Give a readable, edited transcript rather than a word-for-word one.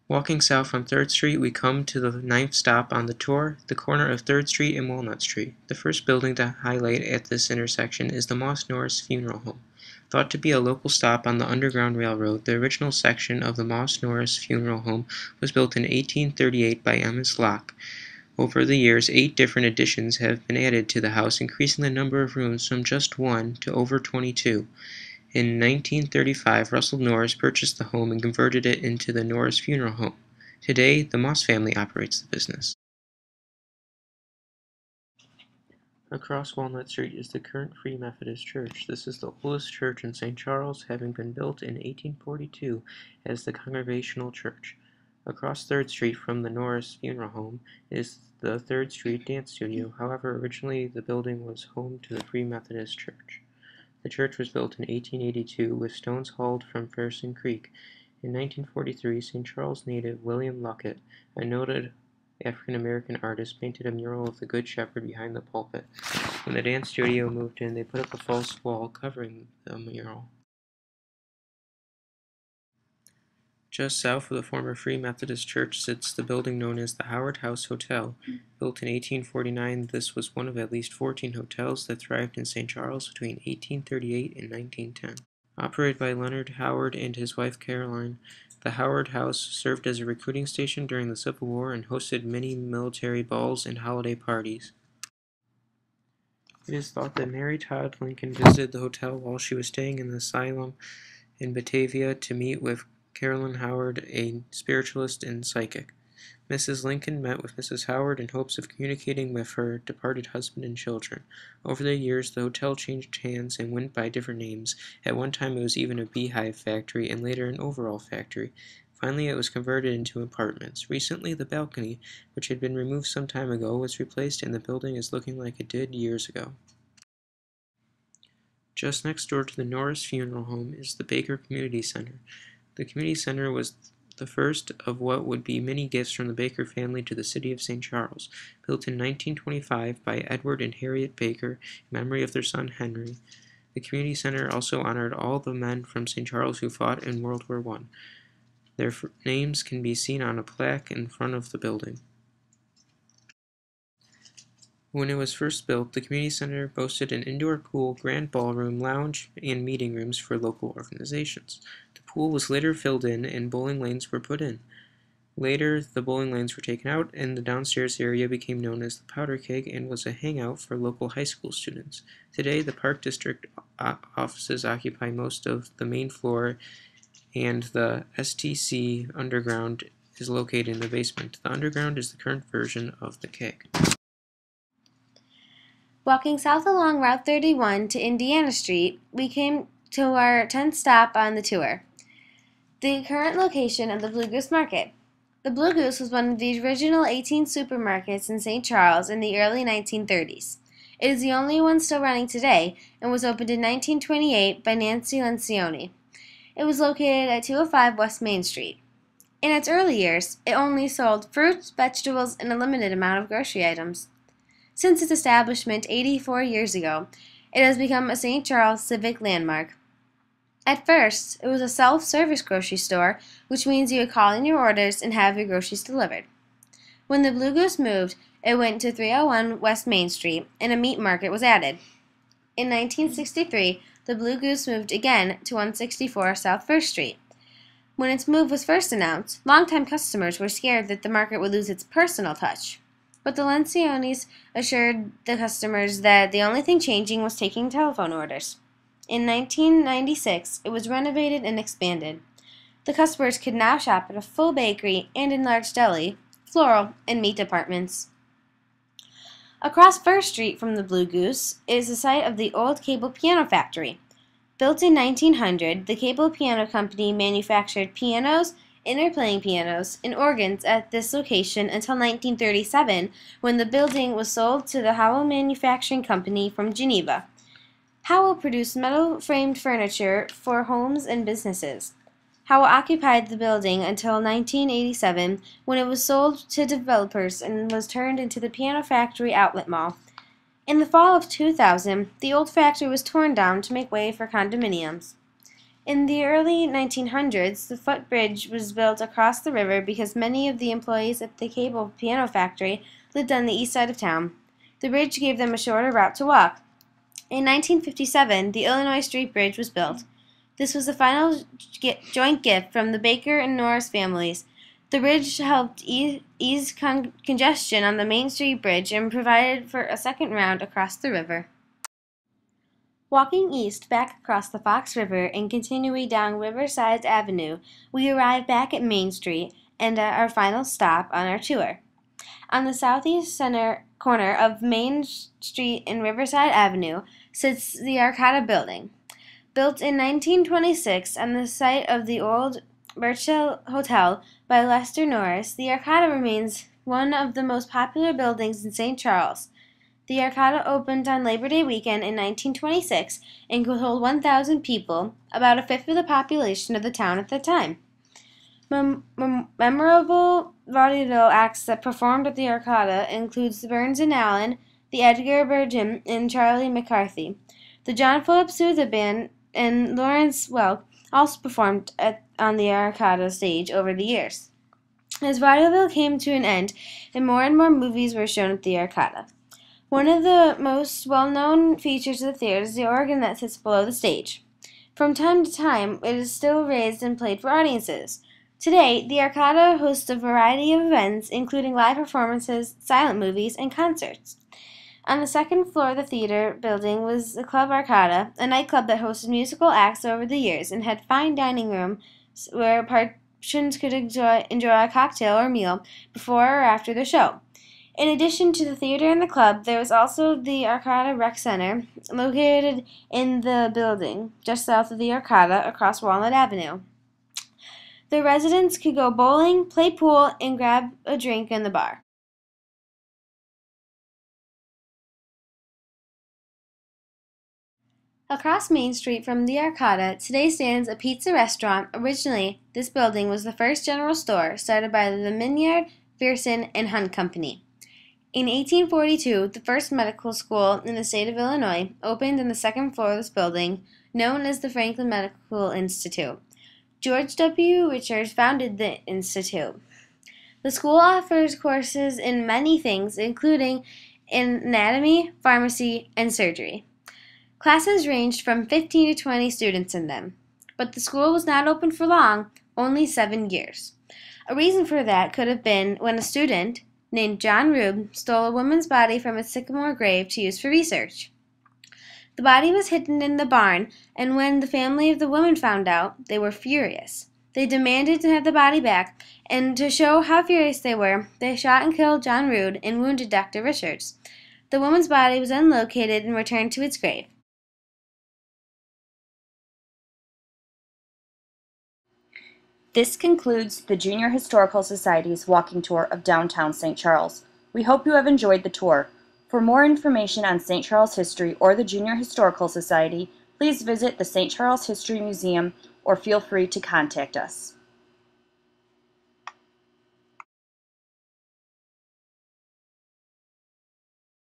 Walking south on 3rd Street, we come to the 9th stop on the tour, the corner of 3rd Street and Walnut Street. The first building to highlight at this intersection is the Moss Norris Funeral Home. Thought to be a local stop on the Underground Railroad, the original section of the Moss Norris Funeral Home was built in 1838 by Amos Locke. Over the years, 8 different additions have been added to the house, increasing the number of rooms from just 1 to over 22. In 1935, Russell Norris purchased the home and converted it into the Norris Funeral Home. Today, the Moss family operates the business. Across Walnut Street is the current Free Methodist Church. This is the oldest church in St. Charles, having been built in 1842 as the Congregational Church. Across 3rd Street from the Norris Funeral Home is the 3rd Street Dance Studio. However, originally the building was home to the Free Methodist Church. The church was built in 1882 with stones hauled from Ferguson Creek. In 1943, St. Charles native William Luckett, a noted African-American artist, painted a mural of the Good Shepherd behind the pulpit. When the dance studio moved in, they put up a false wall covering the mural. Just south of the former Free Methodist Church sits the building known as the Howard House Hotel. Built in 1849, this was one of at least 14 hotels that thrived in St. Charles between 1838 and 1910. Operated by Leonard Howard and his wife Caroline, the Howard House served as a recruiting station during the Civil War and hosted many military balls and holiday parties. It is thought that Mary Todd Lincoln visited the hotel while she was staying in the asylum in Batavia to meet with Carolyn Howard, a spiritualist and psychic. Mrs. Lincoln met with Mrs. Howard in hopes of communicating with her departed husband and children. Over the years, the hotel changed hands and went by different names. At one time, it was even a beehive factory and later an overall factory. Finally, it was converted into apartments. Recently, the balcony, which had been removed some time ago, was replaced and the building is looking like it did years ago. Just next door to the Norris Funeral Home is the Baker Community Center. The community center was the first of what would be many gifts from the Baker family to the city of St. Charles, built in 1925 by Edward and Harriet Baker in memory of their son Henry. The community center also honored all the men from St. Charles who fought in World War I. Their names can be seen on a plaque in front of the building. When it was first built, the community center boasted an indoor pool, grand ballroom, lounge, and meeting rooms for local organizations. The pool was later filled in and bowling lanes were put in. Later, the bowling lanes were taken out and the downstairs area became known as the Powder Keg and was a hangout for local high school students. Today, the Park District offices occupy most of the main floor and the STC Underground is located in the basement. The Underground is the current version of the Keg. Walking south along Route 31 to Indiana Street, we came to our 10th stop on the tour, the current location of the Blue Goose Market. The Blue Goose was one of the original 18 supermarkets in St. Charles in the early 1930s. It is the only one still running today and was opened in 1928 by Nancy Lencioni. It was located at 205 West Main Street. In its early years, it only sold fruits, vegetables, and a limited amount of grocery items. Since its establishment 84 years ago, it has become a St. Charles civic landmark. At first, it was a self-service grocery store, which means you would call in your orders and have your groceries delivered. When the Blue Goose moved, it went to 301 West Main Street, and a meat market was added. In 1963, the Blue Goose moved again to 164 South 1st Street. When its move was first announced, longtime customers were scared that the market would lose its personal touch. But the Lencioni's assured the customers that the only thing changing was taking telephone orders. In 1996, it was renovated and expanded. The customers could now shop at a full bakery and enlarged deli, floral, and meat departments. Across 1st Street from the Blue Goose is the site of the old Cable Piano Factory. Built in 1900, the Cable Piano Company manufactured pianos, inner playing pianos, and organs at this location until 1937, when the building was sold to the Howell Manufacturing Company from Geneva. Howell produced metal-framed furniture for homes and businesses. Howell occupied the building until 1987, when it was sold to developers and was turned into the Piano Factory Outlet Mall. In the fall of 2000, the old factory was torn down to make way for condominiums. In the early 1900s, the footbridge was built across the river because many of the employees at the cable piano factory lived on the east side of town. The bridge gave them a shorter route to walk. In 1957, the Illinois Street Bridge was built. This was the final joint gift from the Baker and Norris families. The bridge helped ease congestion on the Main Street Bridge and provided for a second round across the river. Walking east back across the Fox River and continuing down Riverside Avenue, we arrive back at Main Street and at our final stop on our tour. On the southeast corner of Main Street and Riverside Avenue sits the Arcata Building. Built in 1926 on the site of the old Birchhill Hotel by Lester Norris, the Arcata remains one of the most popular buildings in St. Charles. The Arcata opened on Labor Day weekend in 1926 and could hold 1,000 people, about a fifth of the population of the town at the time. Memorable vaudeville acts that performed at the Arcata includes Burns and Allen, the Edgar Bergen, and Charlie McCarthy. The John Philip Sousa Band and Lawrence Welk also performed on the Arcata stage over the years. As vaudeville came to an end and more movies were shown at the Arcata. One of the most well-known features of the theater is the organ that sits below the stage. From time to time, it is still raised and played for audiences. Today, the Arcata hosts a variety of events, including live performances, silent movies, and concerts. On the second floor of the theater building was the Club Arcata, a nightclub that hosted musical acts over the years and had fine dining rooms where patrons could enjoy a cocktail or meal before or after the show. In addition to the theater and the club, there was also the Arcata Rec Center, located in the building, just south of the Arcata, across Walnut Avenue. The residents could go bowling, play pool, and grab a drink in the bar. Across Main Street from the Arcata today stands a pizza restaurant. Originally, this building was the first general store started by the Minyard, Pearson, and Hunt Company. In 1842, the first medical school in the state of Illinois opened on the second floor of this building, known as the Franklin Medical Institute. George W. Richards founded the institute. The school offers courses in many things, including anatomy, pharmacy, and surgery. Classes ranged from 15 to 20 students in them, but the school was not open for long, only 7 years. A reason for that could have been when a student named John Rube stole a woman's body from a sycamore grave to use for research. The body was hidden in the barn, and when the family of the woman found out, they were furious. They demanded to have the body back, and to show how furious they were, they shot and killed John Rube and wounded Dr. Richards. The woman's body was then located and returned to its grave. This concludes the Junior Historical Society's walking tour of downtown St. Charles. We hope you have enjoyed the tour. For more information on St. Charles history or the Junior Historical Society, please visit the St. Charles History Museum or feel free to contact us.